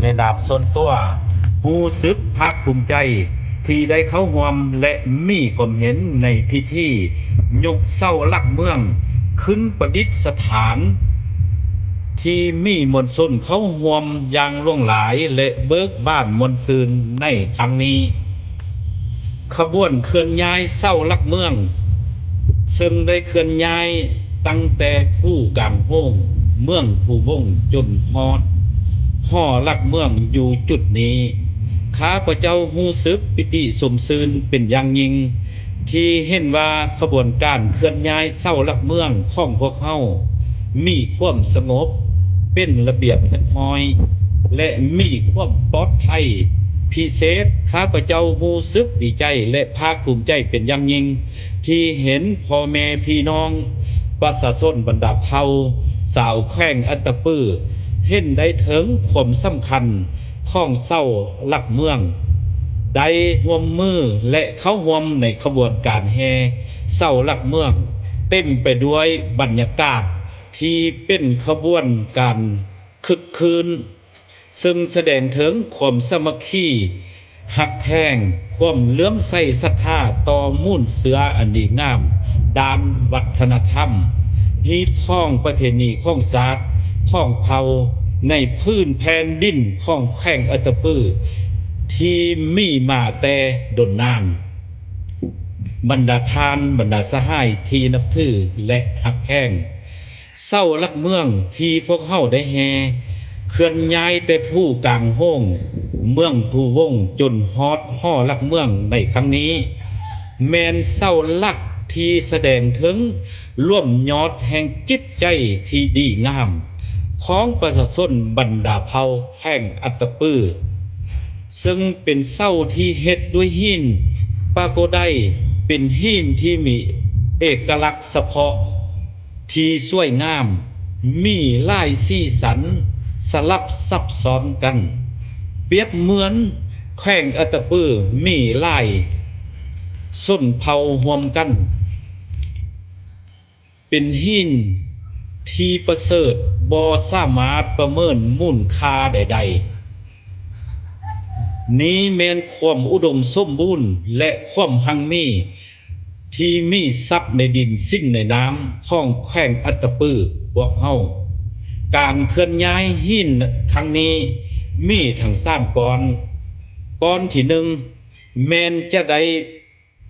ในนามส่วนตัวรู้สึกภาคภูมิใจที่ได้เข้าร่วมและมีความเห็นในพิธียกเสาหลักเมืองขึ้นประดิษฐานที่มีมวลชนเข้าร่วมอย่างหลวงหลายและเบิกบานมวลซืนในครั้งนี้ขบวนเคลื่อนย้ายเสาหลักเมืองซึ่งได้เคลื่อนย้ายตั้งแต่ผู้กางโฮงเมืองผู้วงจนฮอดห่อหลักเมืองอยู่จุดนี้ข้าพเจ้ารู้สึกปิติสมซื่นเป็นอย่างยิ่งที่เห็นว่าขบวนการเคลื่อนย้ายเสาหลักเมืองของพวกเฮามีความสงบเป็นระเบียบเรียบร้อยและมีความปลอดภัยพิเศษข้าพเจ้ารู้สึกดีใจและภาคภูมิใจเป็นอย่างยิ่งที่เห็นพ่อแม่พี่น้องประชาชนบรรดาเผ่าสาวแขวงอัตตปือเห็นได้ถึงความสำคัญของเสาหลักเมืองได้ร่วมมือและเข้าร่วมในขบวนการแห่เสาหลักเมืองเต็มไปด้วยบรรยากาศที่เป็นขบวนการคึกคืนซึ่งแสดงถึงความสามัคคีหักแพงความเลื่อมใสศรัทธาต่อมูลเสืออันดีงามด้านวัฒนธรรมฮีตข้องประเพณีข้องศาสตร์ข้องเผ่าในพื้นแผ่นดินข้องแข่งอัตตปือที่มีมาแต่ดนนานบรรดาทานบรรดาสหายที่นับถือและหักแพงเศร้าลักเมืองที่พวกเฮาได้แฮเคลื่อนย้ายแต่ผู้กลางโห้งเมืองผู้วงจนฮอดห่อลักเมืองในครั้งนี้แมนเศร้าลักที่แสดงถึงร่วมยอดแห่งจิตใจที่ดีงามของประชาชนบรรดาเผ่าแห่งอัตตปือซึ่งเป็นเศร้าที่เฮ็ดด้วยหินปาโกไดเป็นหินที่มีเอกลักษณ์เฉพาะที่สวยงามมีลายสีสันสลับซับซ้อนกันเปรียบเหมือนแขวงอัตตปือมีลายส้นเผาห่วมกันเป็นหินที่ประเสริฐบ่สามารถประเมินมูลค่าใดๆนี้แม้นความอุดมสมบูรณ์และความหั่งมีที่มีทรัพย์ในดินสิ้นในน้ำของแขวงอัตตปือพวกเฮาการเคลื่อนย้ายหินครั้งนี้มีทั้ง3ก้อนที่1แม้นจะได้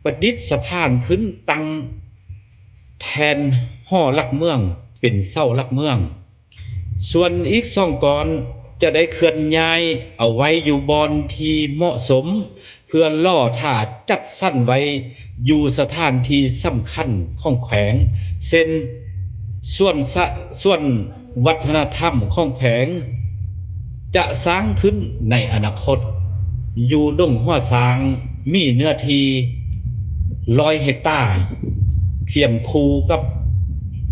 ประดิษฐานขึ้นตั้งแทนห่อหลักเมืองเป็นเสาหลักเมืองส่วนอีก2ก้อนจะได้เคลื่อนย้ายเอาไว้อยู่บอนที่เหมาะสมเพื่อล่อท่าจัดสั้นไว้อยู่สถานที่สำคัญของแขวงเช่นส่วนวัฒนธรรมของแขวงจะสร้างขึ้นในอนาคตอยู่ดงหัวสางมีเนื้อที่100 เฮกตาร์เคียงคูกับ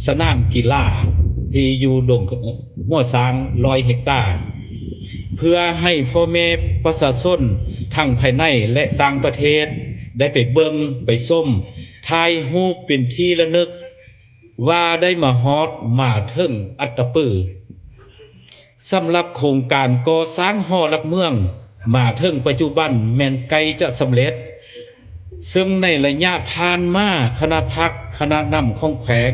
สนามกีฬาที่อยู่ดงหัวสาง100 เฮกตาร์เพื่อให้พ่อแม่ประชาชนทั้งภายในและต่างประเทศได้ไปเบิ่งไปส้มถ่ายรูปเป็นที่ระลึกว่าได้มาฮอดมาถึงอัตตปือสำหรับโครงการก่อสร้างหอหลักเมืองมาถึงปัจจุบันแม่นไกลจะสำเร็จซึ่งในระยะผ่านมาคณะพักคณะนำของแขวง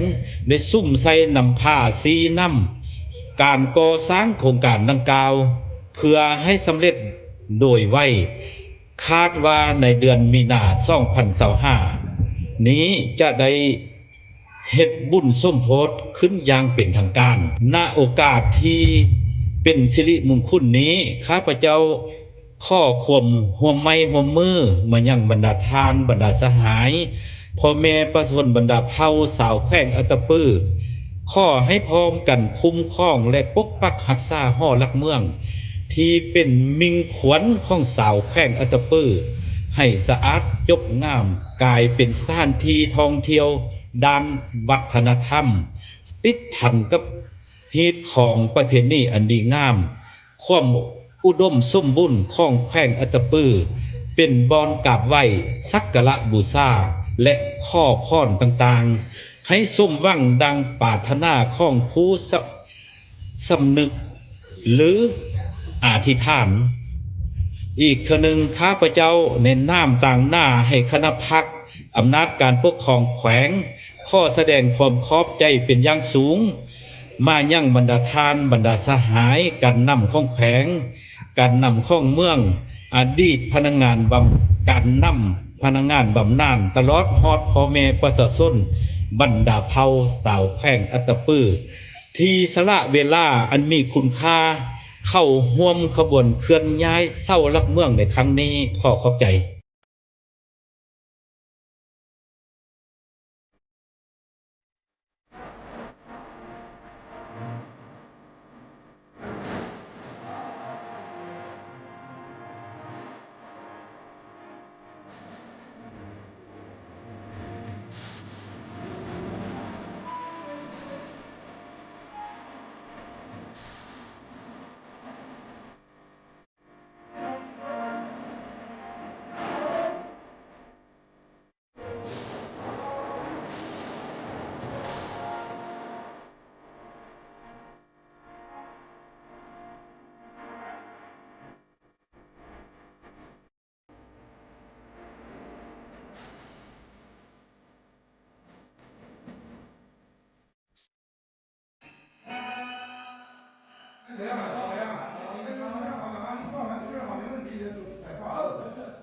ได้ซุ่มใส่นำผ้าสีน้ำการก่อสร้างโครงการดังกล่าวเพื่อให้สำเร็จโดยไวคาดว่าในเดือนมีนา2025นี้จะได้เฮ็ดบุญสมโภชขึ้นอย่างเป็นทางการณโอกาสที่เป็นสิริมงคลนี้ข้าพเจ้าข้อความร่วมไม้ร่วมมือมายังบรรดาทานบรรดาสหายพ่อแม่ประชาชนบรรดาเผ่าสาวแขวงอัตตปือขอให้พร้อมกันคุ้มครองและปกปักรักษาหอหลักเมืองที่เป็นมิ่งขวัญของสาวแขวงอัตตปือให้สะอาดยกงามกลายเป็นสถานที่ท่องเที่ยวด้านวัฒนธรรมติดพันกับฮีตของประเพณีอันดีงามความอุดมสมบูรณ์ของแขวงอัตตปือเป็นบอนกราบไหว้สักการะบูชาและข้อพรต่างๆให้สมหวังดังปรารถนาของผู้สำนึกหรือ อธิษฐานอีกเทื่อหนึ่งข้าพเจ้าเน้นน้ำต่างหน้าให้คณะพักอำนาจการปกครองแขวงข้อแสดงความขอบใจเป็นอย่างสูงมายั่งบรรดาทานบรรดาสหายการนำของแขวงการนำของเมืองอดีตพนักงานการนำพนักงานบำนาญตลอดฮอดพ่อแม่ประชาชนบรรดาเผ่าสาวแขวงอัตตปือ ที่สละเวลาอันมีคุณค่าเข้าร่วมขบวนเคลื่อนย้ายเศร้าลักเมืองในครั้งนี้ขอขอบใจ这样，这样，你做完确认好没问题，就改发了。